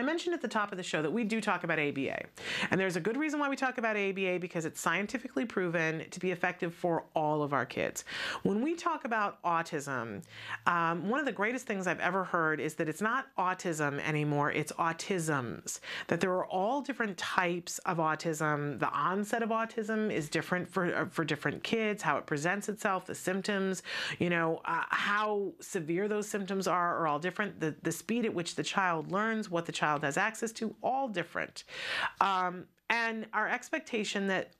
mentioned at the top of the show that we do talk about ABA. And there's a good reason why we talk about ABA, because it's scientifically proven to be effective for all of our kids. When we talk about autism, one of the greatest things I've ever heard is that it's not autism anymore, it's autisms. That there are all different types of autism. The onset of autism is different for different kids, how it presents itself, the symptoms, how severe those symptoms are all different. The speed at which the child learns, what the child has access to, all different. And our expectation that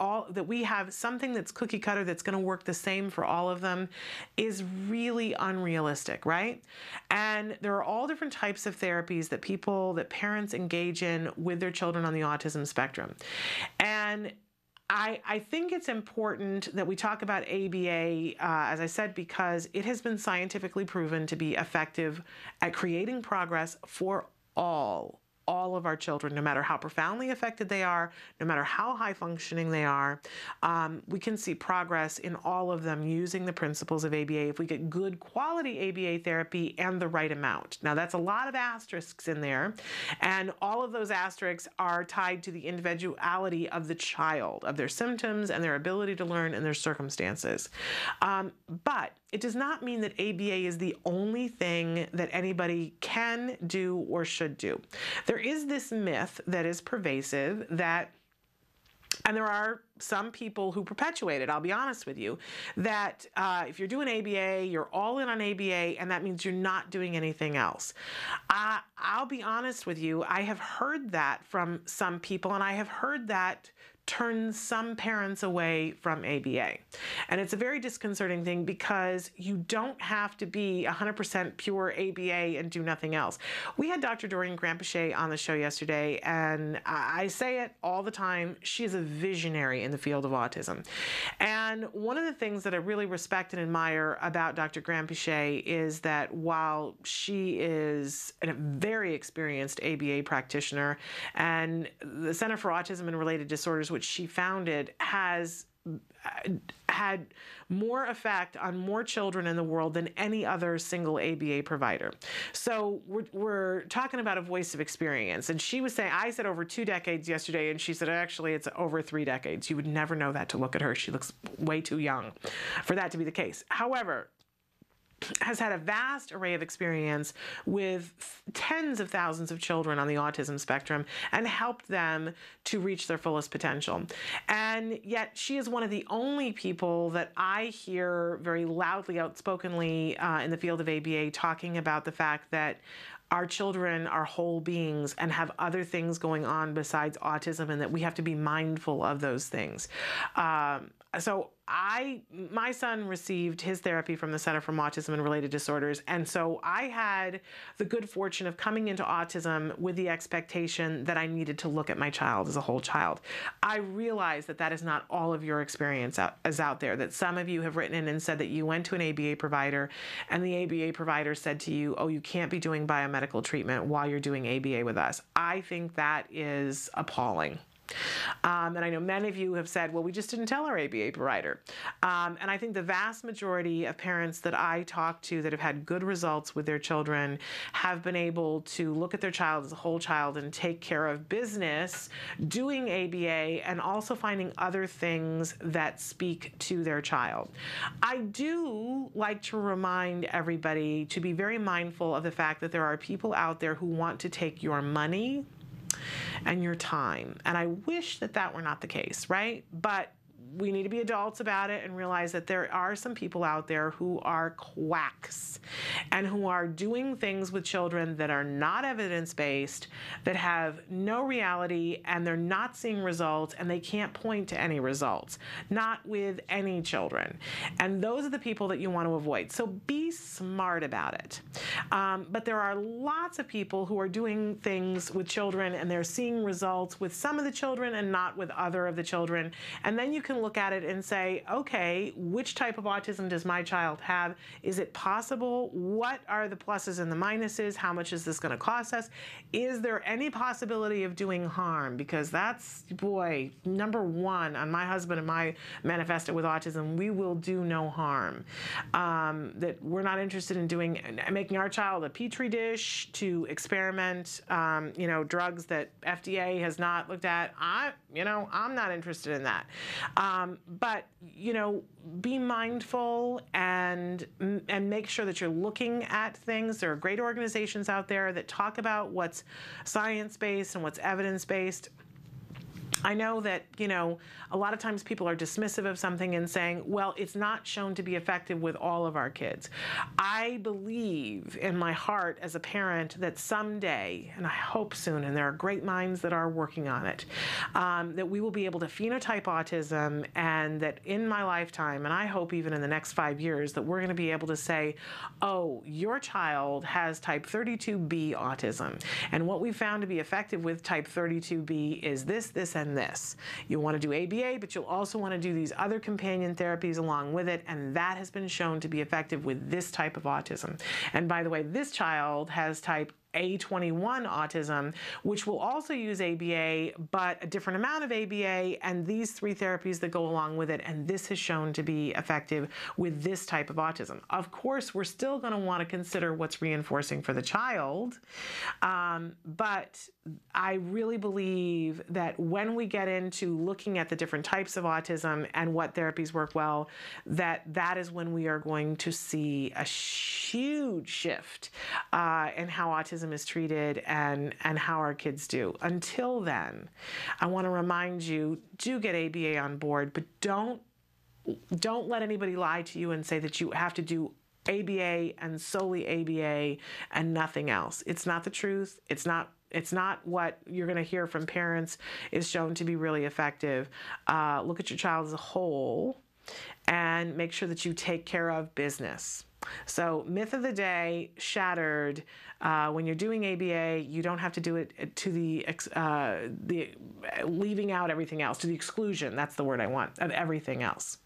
we have something that's cookie cutter that's going to work the same for all of them is really unrealistic, right? And there are all different types of therapies that parents engage in with their children on the autism spectrum. And I think it's important that we talk about ABA, as I said, because it has been scientifically proven to be effective at creating progress for all of our children, no matter how profoundly affected they are, no matter how high functioning they are. We can see progress in all of them using the principles of ABA if we get good quality ABA therapy and the right amount. Now, that's a lot of asterisks in there, and all of those asterisks are tied to the individuality of the child, of their symptoms and their ability to learn and their circumstances. But it does not mean that ABA is the only thing that anybody can do or should do. There is this myth that is pervasive and there are some people who perpetuate it, I'll be honest with you, that if you're doing ABA, you're all in on ABA, and that means you're not doing anything else. I'll be honest with you, I have heard that from some people, and I have heard that turns some parents away from ABA. And it's a very disconcerting thing, because you don't have to be 100% pure ABA and do nothing else. We had Dr. Doreen Granpeche on the show yesterday, and I say it all the time, she is a visionary in the field of autism. And one of the things that I really respect and admire about Dr. Granpeche is that while she is a very experienced ABA practitioner, and the Center for Autism and Related Disorders, which she founded, has had more effect on more children in the world than any other single ABA provider. So we're talking about a voice of experience. And she was saying, I said over 2 decades yesterday, and she said, actually, it's over 3 decades. You would never know that to look at her. She looks way too young for that to be the case. However, has had a vast array of experience with tens of thousands of children on the autism spectrum and helped them to reach their fullest potential. And yet she is one of the only people that I hear very loudly, outspokenly in the field of ABA talking about the fact that our children are whole beings and have other things going on besides autism, and that we have to be mindful of those things. So my son received his therapy from the Center for Autism and Related Disorders, and so I had the good fortune of coming into autism with the expectation that I needed to look at my child as a whole child. I realize that that is not all of your experience out there, that some of you have written in and said that you went to an ABA provider, and the ABA provider said to you, oh, you can't be doing biomedical treatment while you're doing ABA with us. I think that is appalling. And I know many of you have said, well, we just didn't tell our ABA provider. And I think the vast majority of parents that I talk to that have had good results with their children have been able to look at their child as a whole child and take care of business doing ABA, and also finding other things that speak to their child. I do like to remind everybody to be very mindful of the fact that there are people out there who want to take your money and your time. And I wish that that were not the case, right? But we need to be adults about it and realize that there are some people out there who are quacks and who are doing things with children that are not evidence-based, that have no reality, and they're not seeing results, and they can't point to any results, not with any children. And those are the people that you want to avoid. So be smart about it. But there are lots of people who are doing things with children, and they're seeing results with some of the children and not with other of the children. And then you can look at it and say, okay, which type of autism does my child have? Is it possible? what are the pluses and the minuses? How much is this going to cost us? Is there any possibility of doing harm? Because that's, boy, number one on my husband and my manifesto with autism, we will do no harm. That we're not interested in making our child a petri dish to experiment, drugs that FDA has not looked at. I'm not interested in that. But be mindful and make sure that you're looking at things. There are great organizations out there that talk about what's science-based and what's evidence-based. I know that, a lot of times people are dismissive of something and saying, well, it's not shown to be effective with all of our kids. I believe in my heart as a parent that someday, and I hope soon, and there are great minds that are working on it, that we will be able to phenotype autism, and that in my lifetime, and I hope even in the next 5 years, that we're going to be able to say, oh, your child has type 32B autism. And what we found to be effective with type 32B is this, and this. You want to do ABA, but you'll also want to do these other companion therapies along with it, and that has been shown to be effective with this type of autism. And by the way, this child has type A21 autism, which will also use ABA, but a different amount of ABA, and these 3 therapies that go along with it, and this has shown to be effective with this type of autism. Of course, we're still going to want to consider what's reinforcing for the child, but I really believe that when we get into looking at the different types of autism and what therapies work well, that is when we are going to see a huge shift in how autism is treated and how our kids do. Until then, I want to remind you, do get ABA on board, but don't let anybody lie to you and say that you have to do ABA and solely ABA and nothing else. It's not the truth. It's not what you're going to hear from parents is shown to be really effective. Look at your child as a whole and make sure that you take care of business. So myth of the day, shattered. When you're doing ABA, you don't have to do it to the leaving out everything else, to the exclusion, that's the word I want, of everything else.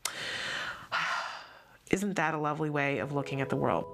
Isn't that a lovely way of looking at the world?